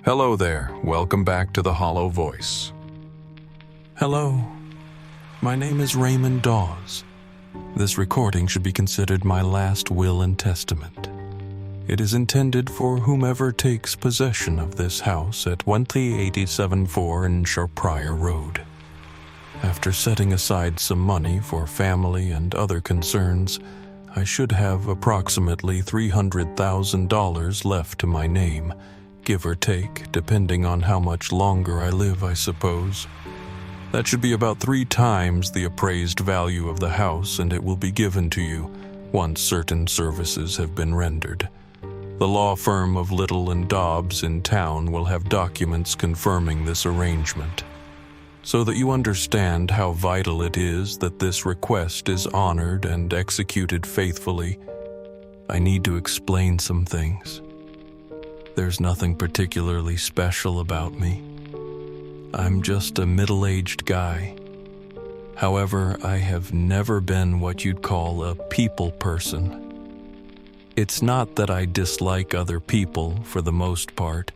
Hello there, welcome back to The Hollow Voice. Hello, my name is Raymond Daws. This recording should be considered my last will and testament. It is intended for whomever takes possession of this house at 20874 in Sharprior Road. After setting aside some money for family and other concerns, I should have approximately $300,000 left to my name, give or take, depending on how much longer I live, I suppose. That should be about 3 times the appraised value of the house, and it will be given to you once certain services have been rendered. The law firm of Little and Dobbs in town will have documents confirming this arrangement. So that you understand how vital it is that this request is honored and executed faithfully, I need to explain some things. There's nothing particularly special about me. I'm just a middle-aged guy. However, I have never been what you'd call a people person. It's not that I dislike other people for the most part,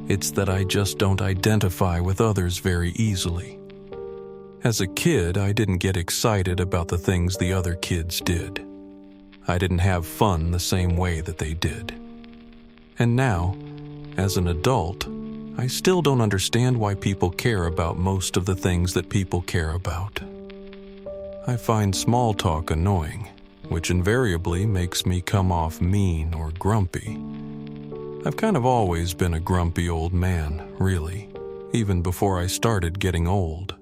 it's that I just don't identify with others very easily. As a kid, I didn't get excited about the things the other kids did. I didn't have fun the same way that they did. And now, as an adult, I still don't understand why people care about most of the things that people care about. I find small talk annoying, which invariably makes me come off mean or grumpy. I've kind of always been a grumpy old man, really, even before I started getting old.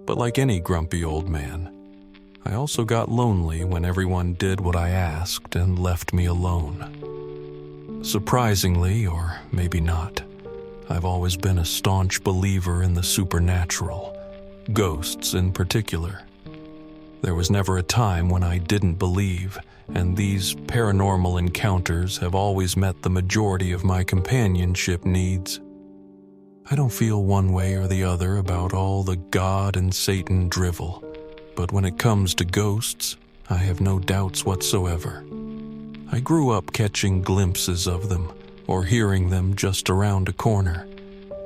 But like any grumpy old man, I also got lonely when everyone did what I asked and left me alone. Surprisingly, or maybe not, I've always been a staunch believer in the supernatural, ghosts in particular. There was never a time when I didn't believe, and these paranormal encounters have always met the majority of my companionship needs. I don't feel one way or the other about all the God and Satan drivel, but when it comes to ghosts, I have no doubts whatsoever. I grew up catching glimpses of them, or hearing them just around a corner.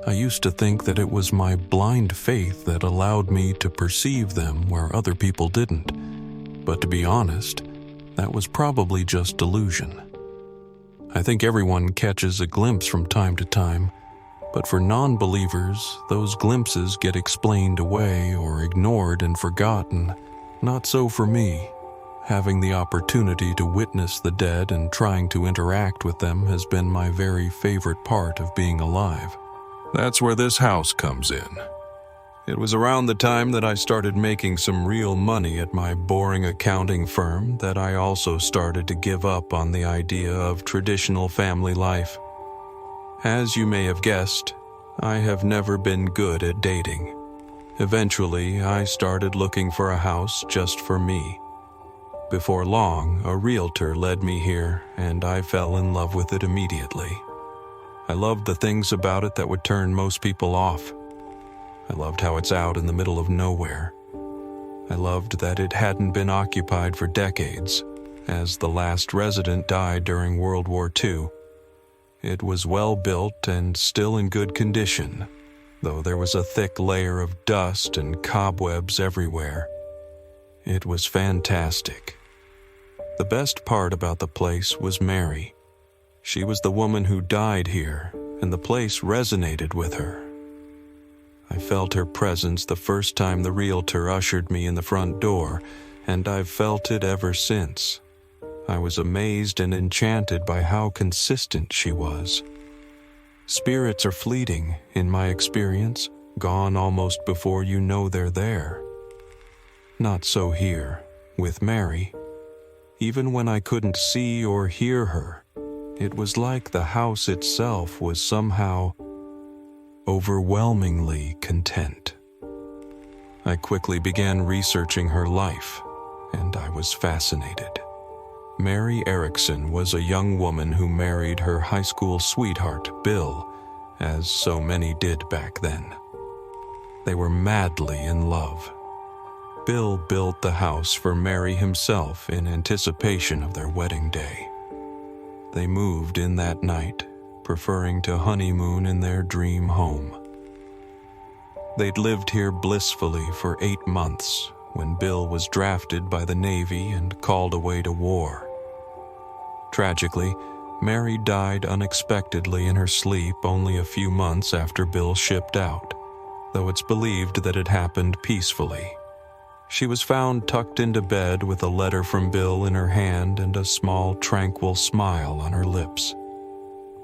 I used to think that it was my blind faith that allowed me to perceive them where other people didn't, but to be honest, that was probably just delusion. I think everyone catches a glimpse from time to time, but for non-believers, those glimpses get explained away or ignored and forgotten. Not so for me. Having the opportunity to witness the dead and trying to interact with them has been my very favorite part of being alive. That's where this house comes in. It was around the time that I started making some real money at my boring accounting firm that I also started to give up on the idea of traditional family life. As you may have guessed, I have never been good at dating. Eventually, I started looking for a house just for me. Before long, a realtor led me here, and I fell in love with it immediately. I loved the things about it that would turn most people off. I loved how it's out in the middle of nowhere. I loved that it hadn't been occupied for decades, as the last resident died during World War II. It was well built and still in good condition, though there was a thick layer of dust and cobwebs everywhere. It was fantastic. The best part about the place was Mary. She was the woman who died here, and the place resonated with her. I felt her presence the first time the realtor ushered me in the front door, and I've felt it ever since. I was amazed and enchanted by how consistent she was. Spirits are fleeting, in my experience, gone almost before you know they're there. Not so here, with Mary. Even when I couldn't see or hear her, it was like the house itself was somehow overwhelmingly content. I quickly began researching her life, and I was fascinated. Mary Erickson was a young woman who married her high school sweetheart, Bill, as so many did back then. They were madly in love. Bill built the house for Mary himself in anticipation of their wedding day. They moved in that night, preferring to honeymoon in their dream home. They'd lived here blissfully for 8 months when Bill was drafted by the Navy and called away to war. Tragically, Mary died unexpectedly in her sleep only a few months after Bill shipped out, though it's believed that it happened peacefully. She was found tucked into bed with a letter from Bill in her hand and a small, tranquil smile on her lips.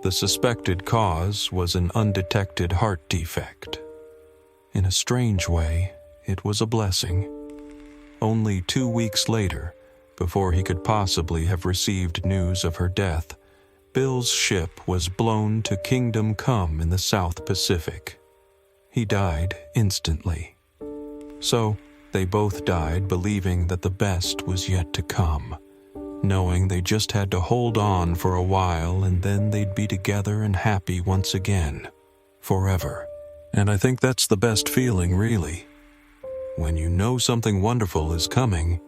The suspected cause was an undetected heart defect. In a strange way, it was a blessing. Only 2 weeks later, before he could possibly have received news of her death, Bill's ship was blown to Kingdom Come in the South Pacific. He died instantly. So, they both died believing that the best was yet to come, knowing they just had to hold on for a while and then they'd be together and happy once again, forever. And I think that's the best feeling, really. When you know something wonderful is coming,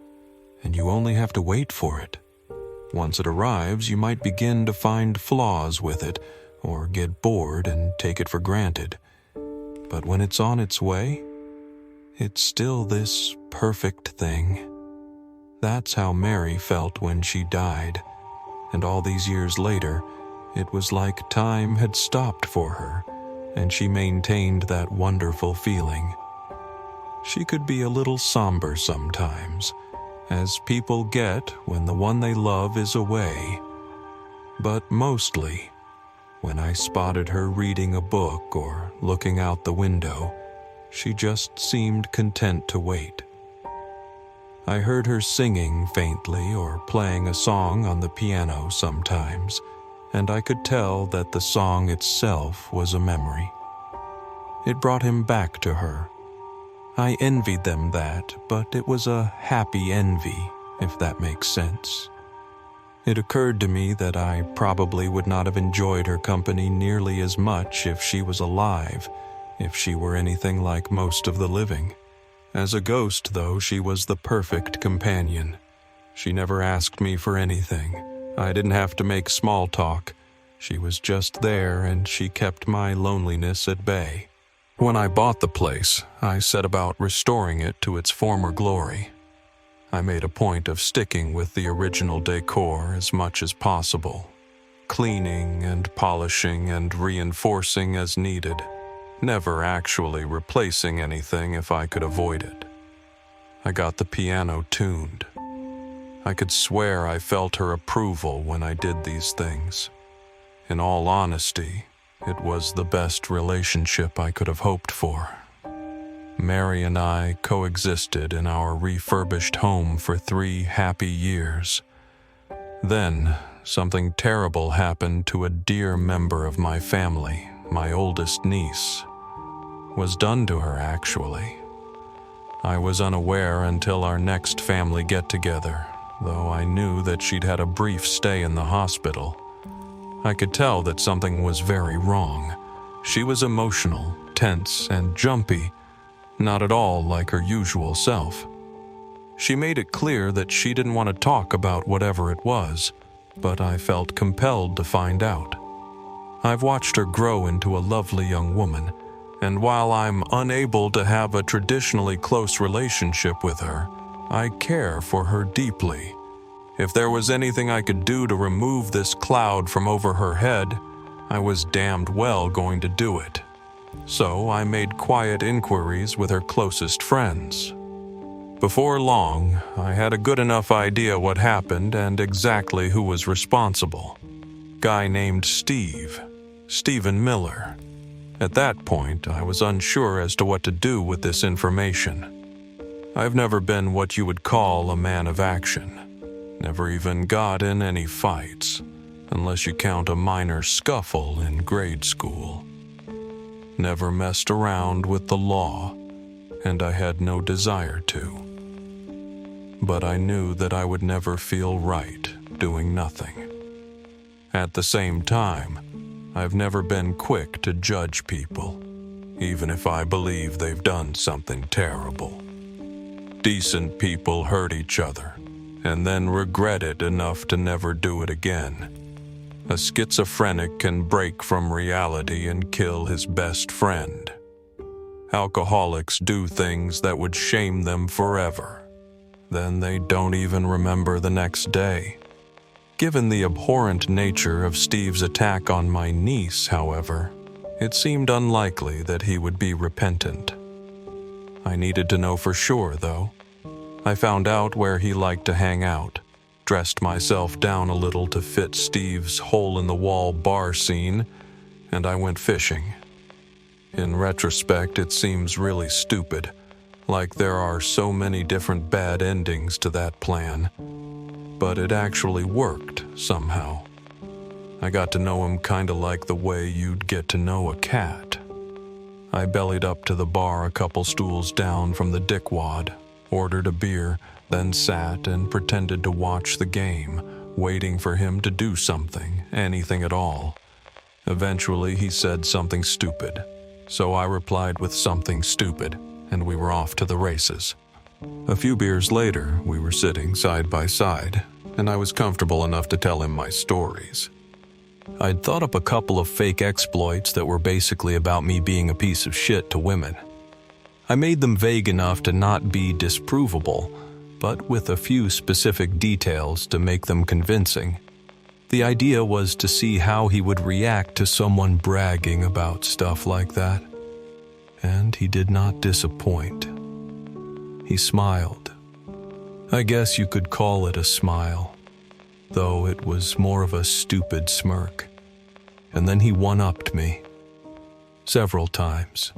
and you only have to wait for it. Once it arrives, you might begin to find flaws with it, or get bored and take it for granted. But when it's on its way, it's still this perfect thing. That's how Mary felt when she died, and all these years later, it was like time had stopped for her, and she maintained that wonderful feeling. She could be a little somber sometimes, as people get when the one they love is away. But mostly, when I spotted her reading a book or looking out the window, she just seemed content to wait. I heard her singing faintly or playing a song on the piano sometimes, and I could tell that the song itself was a memory. It brought him back to her. I envied them that, but it was a happy envy, if that makes sense. It occurred to me that I probably would not have enjoyed her company nearly as much if she was alive, if she were anything like most of the living. As a ghost, though, she was the perfect companion. She never asked me for anything. I didn't have to make small talk. She was just there, and she kept my loneliness at bay. When I bought the place, I set about restoring it to its former glory. I made a point of sticking with the original decor as much as possible, cleaning and polishing and reinforcing as needed, never actually replacing anything if I could avoid it. I got the piano tuned. I could swear I felt her approval when I did these things. In all honesty, it was the best relationship I could have hoped for. Mary and I coexisted in our refurbished home for 3 happy years. Then, something terrible happened to a dear member of my family, my oldest niece. Was done to her, actually. I was unaware until our next family get-together, though I knew that she'd had a brief stay in the hospital. I could tell that something was very wrong. She was emotional, tense, and jumpy, not at all like her usual self. She made it clear that she didn't want to talk about whatever it was, but I felt compelled to find out. I've watched her grow into a lovely young woman, and while I'm unable to have a traditionally close relationship with her, I care for her deeply. If there was anything I could do to remove this cloud from over her head, I was damned well going to do it. So I made quiet inquiries with her closest friends. Before long, I had a good enough idea what happened and exactly who was responsible. Guy named Stephen Miller. At that point, I was unsure as to what to do with this information. I've never been what you would call a man of action. Never even got in any fights, unless you count a minor scuffle in grade school. Never messed around with the law, and I had no desire to. But I knew that I would never feel right doing nothing. At the same time, I've never been quick to judge people, even if I believe they've done something terrible. Decent people hurt each other, and then regret it enough to never do it again. A schizophrenic can break from reality and kill his best friend. Alcoholics do things that would shame them forever. Then they don't even remember the next day. Given the abhorrent nature of Steve's attack on my niece, however, it seemed unlikely that he would be repentant. I needed to know for sure, though. I found out where he liked to hang out, dressed myself down a little to fit Steve's hole-in-the-wall bar scene, and I went fishing. In retrospect, it seems really stupid, like there are so many different bad endings to that plan. But it actually worked, somehow. I got to know him kinda like the way you'd get to know a cat. I bellied up to the bar a couple stools down from the dickwad, ordered a beer, then sat and pretended to watch the game, waiting for him to do something, anything at all. Eventually, he said something stupid, so I replied with something stupid, and we were off to the races. A few beers later, we were sitting side by side, and I was comfortable enough to tell him my stories. I'd thought up a couple of fake exploits that were basically about me being a piece of shit to women. I made them vague enough to not be disprovable, but with a few specific details to make them convincing. The idea was to see how he would react to someone bragging about stuff like that. And he did not disappoint. He smiled. I guess you could call it a smile, though it was more of a stupid smirk. And then he one-upped me. Several times.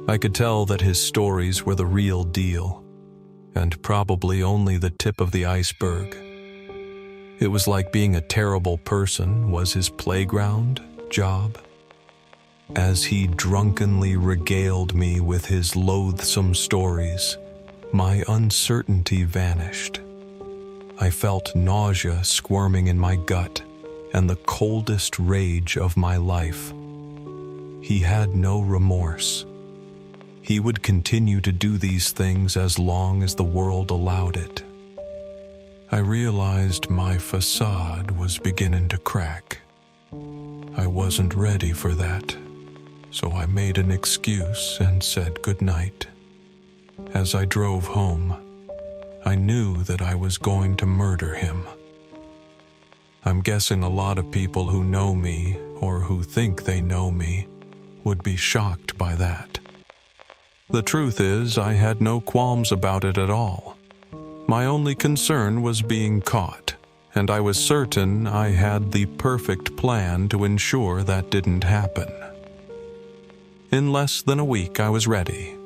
I could tell that his stories were the real deal, and probably only the tip of the iceberg. It was like being a terrible person was his playground, job. As he drunkenly regaled me with his loathsome stories, my uncertainty vanished. I felt nausea squirming in my gut and the coldest rage of my life. He had no remorse. He would continue to do these things as long as the world allowed it. I realized my facade was beginning to crack. I wasn't ready for that, so I made an excuse and said goodnight. As I drove home, I knew that I was going to murder him. I'm guessing a lot of people who know me, or who think they know me, would be shocked by that. The truth is, I had no qualms about it at all. My only concern was being caught, and I was certain I had the perfect plan to ensure that didn't happen. In less than a week, I was ready.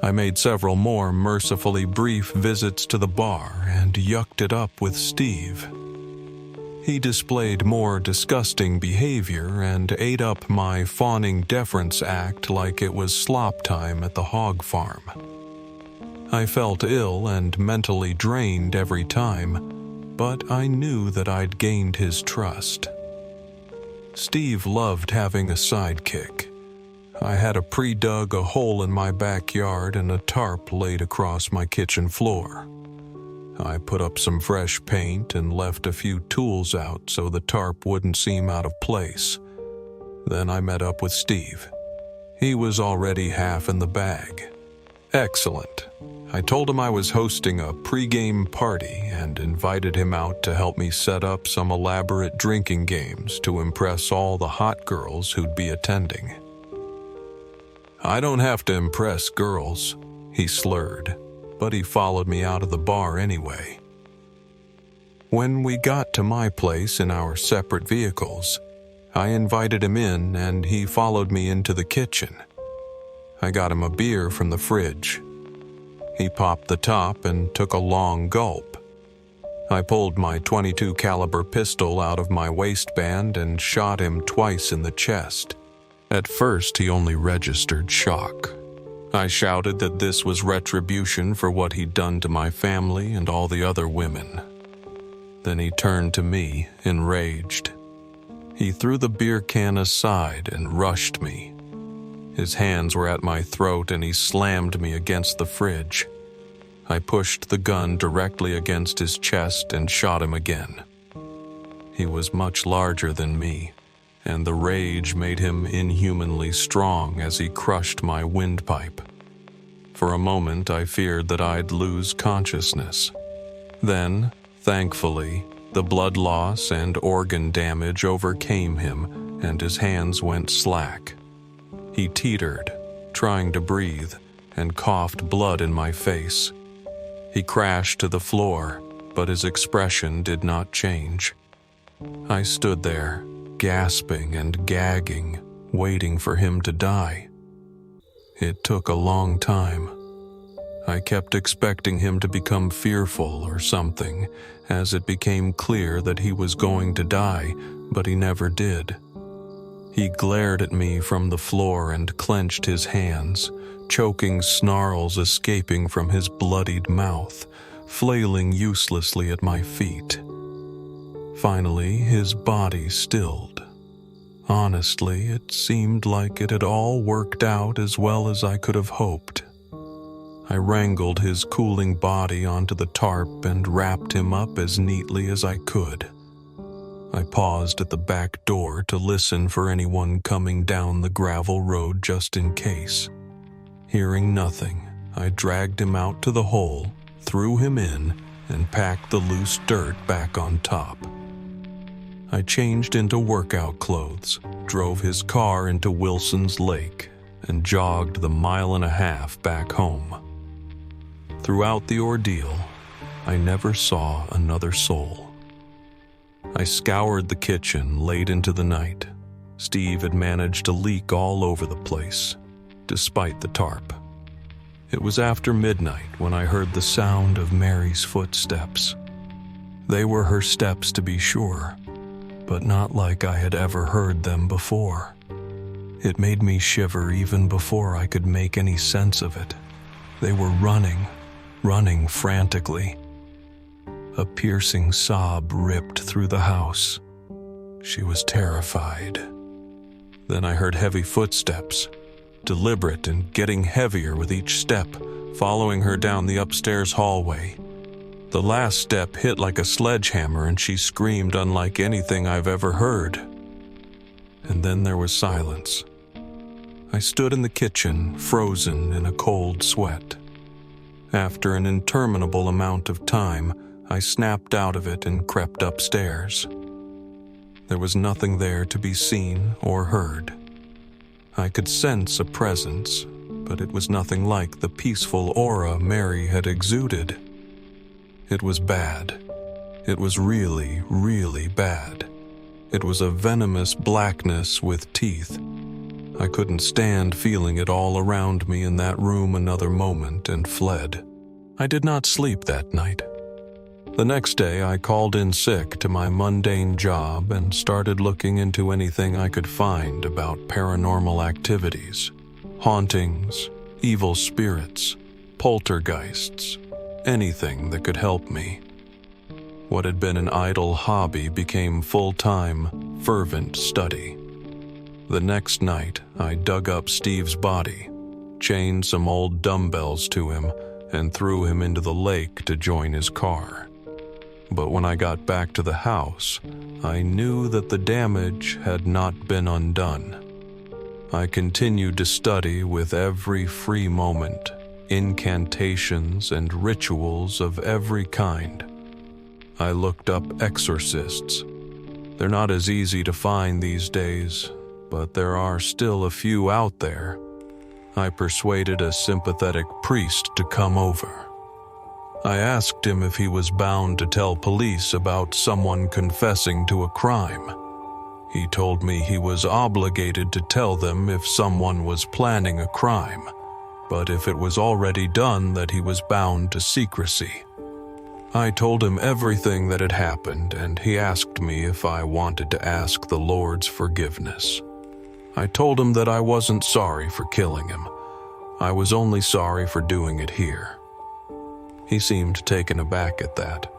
I made several more mercifully brief visits to the bar and yucked it up with Steve. He displayed more disgusting behavior and ate up my fawning deference act like it was slop time at the hog farm. I felt ill and mentally drained every time, but I knew that I'd gained his trust. Steve loved having a sidekick. I had pre-dug a hole in my backyard and a tarp laid across my kitchen floor. I put up some fresh paint and left a few tools out so the tarp wouldn't seem out of place. Then I met up with Steve. He was already half in the bag. Excellent. I told him I was hosting a pre-game party and invited him out to help me set up some elaborate drinking games to impress all the hot girls who'd be attending. I don't have to impress girls, he slurred, but he followed me out of the bar anyway. When we got to my place in our separate vehicles, I invited him in and he followed me into the kitchen. I got him a beer from the fridge. He popped the top and took a long gulp. I pulled my .22 caliber pistol out of my waistband and shot him twice in the chest. At first, he only registered shock. I shouted that this was retribution for what he'd done to my family and all the other women. Then he turned to me, enraged. He threw the beer can aside and rushed me. His hands were at my throat and he slammed me against the fridge. I pushed the gun directly against his chest and shot him again. He was much larger than me, and the rage made him inhumanly strong as he crushed my windpipe. For a moment, I feared that I'd lose consciousness. Then, thankfully, the blood loss and organ damage overcame him, and his hands went slack. He teetered, trying to breathe, and coughed blood in my face. He crashed to the floor, but his expression did not change. I stood there, gasping and gagging, waiting for him to die. It took a long time. I kept expecting him to become fearful or something, as it became clear that he was going to die, but he never did. He glared at me from the floor and clenched his hands, choking snarls escaping from his bloodied mouth, flailing uselessly at my feet. Finally, his body stilled. Honestly, it seemed like it had all worked out as well as I could have hoped. I wrangled his cooling body onto the tarp and wrapped him up as neatly as I could. I paused at the back door to listen for anyone coming down the gravel road just in case. Hearing nothing, I dragged him out to the hole, threw him in, and packed the loose dirt back on top. I changed into workout clothes, drove his car into Wilson's Lake, and jogged the 1.5 miles back home. Throughout the ordeal, I never saw another soul. I scoured the kitchen late into the night. Steve had managed to leak all over the place, despite the tarp. It was after midnight when I heard the sound of Mary's footsteps. They were her steps, to be sure, but not like I had ever heard them before. It made me shiver even before I could make any sense of it. They were running frantically. A piercing sob ripped through the house. She was terrified. Then I heard heavy footsteps, deliberate and getting heavier with each step, following her down the upstairs hallway. The last step hit like a sledgehammer and she screamed unlike anything I've ever heard. And then there was silence. I stood in the kitchen, frozen in a cold sweat. After an interminable amount of time, I snapped out of it and crept upstairs. There was nothing there to be seen or heard. I could sense a presence, but it was nothing like the peaceful aura Mary had exuded. It was bad. It was really, really bad. It was a venomous blackness with teeth. I couldn't stand feeling it all around me in that room another moment and fled. I did not sleep that night. The next day, I called in sick to my mundane job and started looking into anything I could find about paranormal activities, hauntings, evil spirits, poltergeists, anything that could help me. What had been an idle hobby became full-time, fervent study. The next night, I dug up Steve's body, chained some old dumbbells to him, and threw him into the lake to join his car. But when I got back to the house, I knew that the damage had not been undone. I continued to study with every free moment, incantations and rituals of every kind. I looked up exorcists. They're not as easy to find these days, but there are still a few out there. I persuaded a sympathetic priest to come over. I asked him if he was bound to tell police about someone confessing to a crime. He told me he was obligated to tell them if someone was planning a crime, but if it was already done, that he was bound to secrecy. I told him everything that had happened, and he asked me if I wanted to ask the Lord's forgiveness. I told him that I wasn't sorry for killing him. I was only sorry for doing it here. He seemed taken aback at that,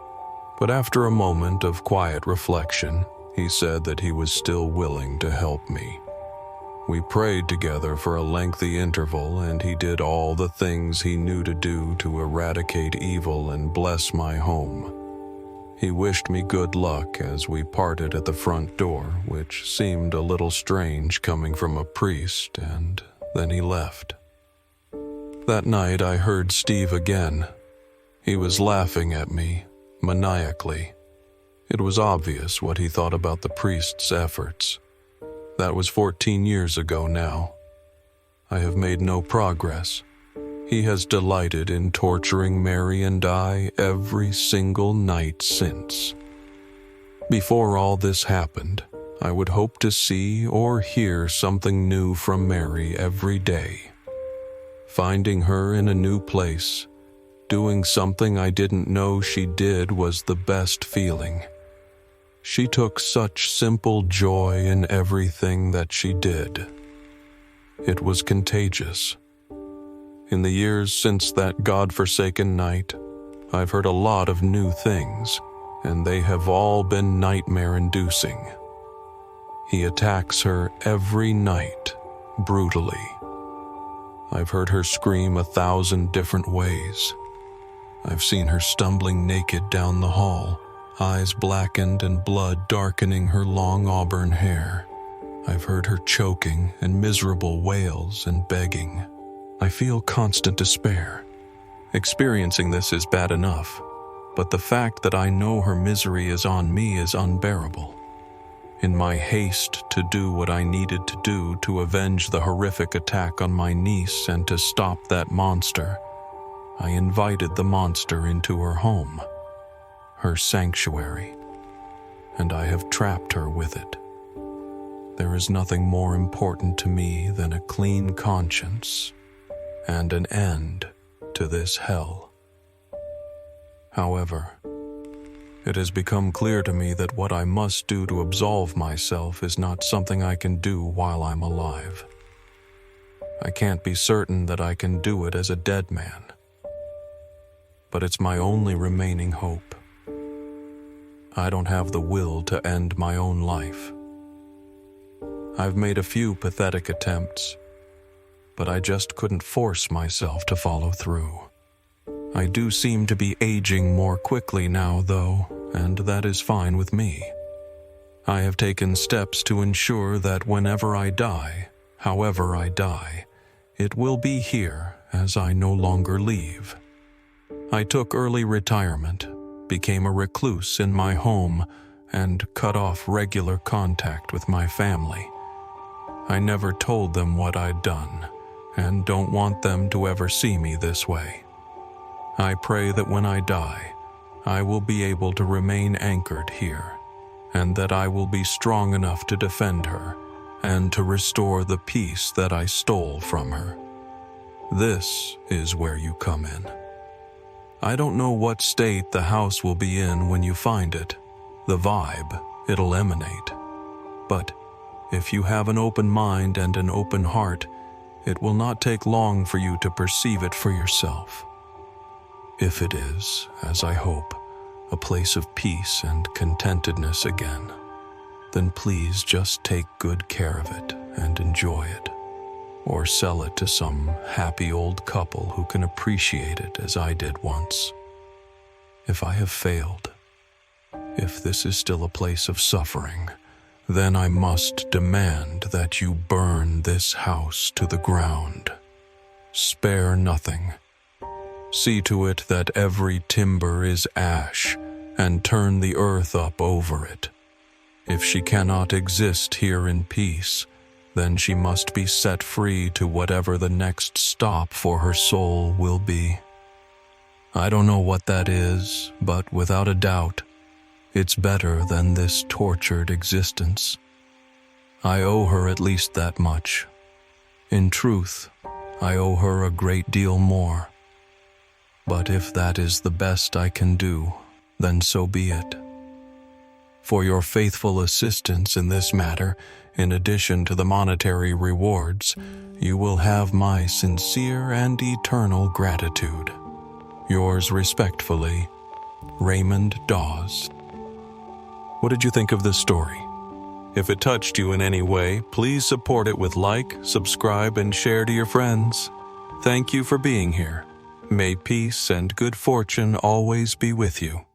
but after a moment of quiet reflection, he said that he was still willing to help me. We prayed together for a lengthy interval, and he did all the things he knew to do to eradicate evil and bless my home. He wished me good luck as we parted at the front door, which seemed a little strange coming from a priest, and then he left. That night I heard Steve again. He was laughing at me, maniacally. It was obvious what he thought about the priest's efforts. That was 14 years ago now. I have made no progress. He has delighted in torturing Mary and I every single night since. Before all this happened, I would hope to see or hear something new from Mary every day. Finding her in a new place, doing something I didn't know she did was the best feeling. She took such simple joy in everything that she did. It was contagious. In the years since that God-forsaken night, I've heard a lot of new things, and they have all been nightmare-inducing. He attacks her every night, brutally. I've heard her scream 1,000 different ways. I've seen her stumbling naked down the hall, eyes blackened and blood darkening her long auburn hair. I've heard her choking and miserable wails and begging. I feel constant despair. Experiencing this is bad enough, but the fact that I know her misery is on me is unbearable. In my haste to do what I needed to do to avenge the horrific attack on my niece and to stop that monster, I invited the monster into her home, her sanctuary, and I have trapped her with it. There is nothing more important to me than a clean conscience and an end to this hell. However, it has become clear to me that what I must do to absolve myself is not something I can do while I'm alive. I can't be certain that I can do it as a dead man, but it's my only remaining hope. I don't have the will to end my own life. I've made a few pathetic attempts, but I just couldn't force myself to follow through. I do seem to be aging more quickly now, though, and that is fine with me. I have taken steps to ensure that whenever I die, however I die, it will be here as I no longer leave. I took early retirement, became a recluse in my home, and cut off regular contact with my family. I never told them what I'd done, and don't want them to ever see me this way. I pray that when I die, I will be able to remain anchored here, and that I will be strong enough to defend her and to restore the peace that I stole from her. This is where you come in. I don't know what state the house will be in when you find it, the vibe it'll emanate. But if you have an open mind and an open heart, it will not take long for you to perceive it for yourself. If it is, as I hope, a place of peace and contentedness again, then please just take good care of it and enjoy it, or sell it to some happy old couple who can appreciate it as I did once. If I have failed, if this is still a place of suffering, then I must demand that you burn this house to the ground. Spare nothing. See to it that every timber is ash, and turn the earth up over it. If she cannot exist here in peace, then she must be set free to whatever the next stop for her soul will be. I don't know what that is, but without a doubt, it's better than this tortured existence. I owe her at least that much. In truth, I owe her a great deal more. But if that is the best I can do, then so be it. For your faithful assistance in this matter, in addition to the monetary rewards, you will have my sincere and eternal gratitude. Yours respectfully, Raymond Daws. What did you think of this story? If it touched you in any way, please support it with like, subscribe, and share to your friends. Thank you for being here. May peace and good fortune always be with you.